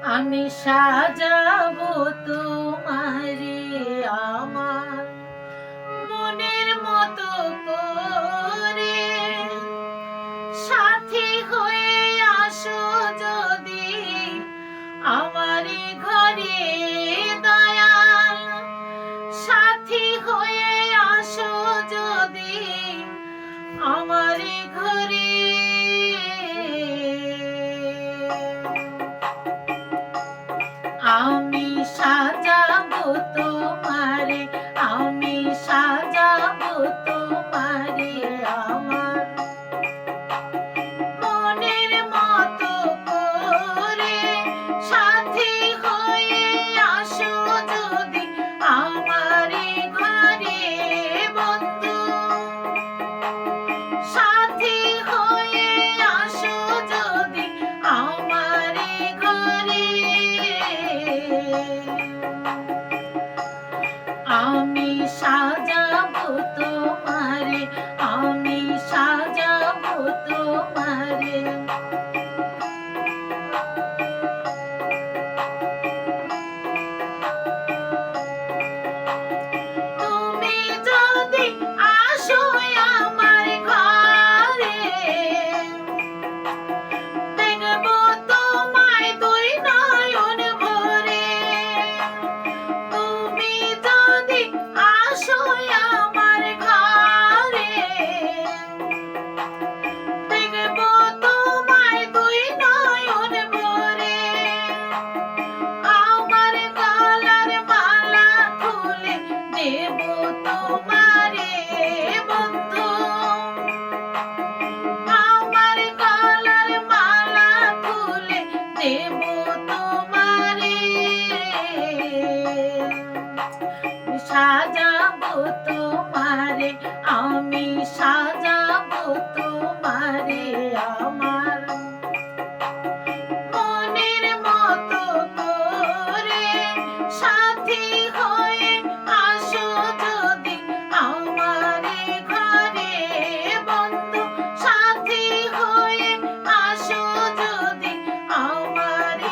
আমি সাজাবো তোমারে আমার মনের মতো করে, সাথী হয়ে আসো যদি আমারই ঘরে দয়াল, সাথী হয়ে আসো যদি আমারই ঘরে। আমি সাজাবো তোমারে, আমি সাজাবো তোমারে আমার মনের মতো করে, সাথী হয়ে আসো যদি আমারই ঘরে বন্ধু, সাথী হয়ে আসো যদি আমারই ঘরে। আমি সাজাবো তোমারে, আমি সাজাবো তোমারে। তুমি যদি আসো আমার ঘরে, দেখবো তোমায় দুই নয়ন ভরে। তুমি যদি আসো আমার ঘরে, দেখবো তোমায় দুই নয়ন ভরে। আমার গলার মালা খুলে দেব তোমারে বন্ধু, আমার গলার মালা খুলে দেব তোমারে। সাজাবো তোমারে, আমি সাজাবো তোমারে আমার মনের মতো করে, সাথী হয়ে আসো যদি আমারে ঘরে বন্ধু, সাথী হয়ে আসো যদি আমারে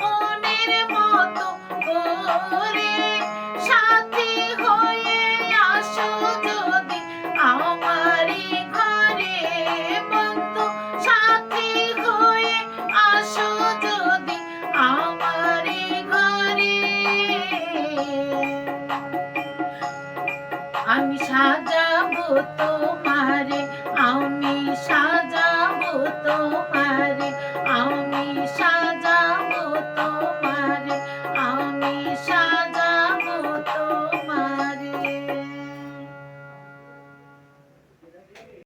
মনের মতো করে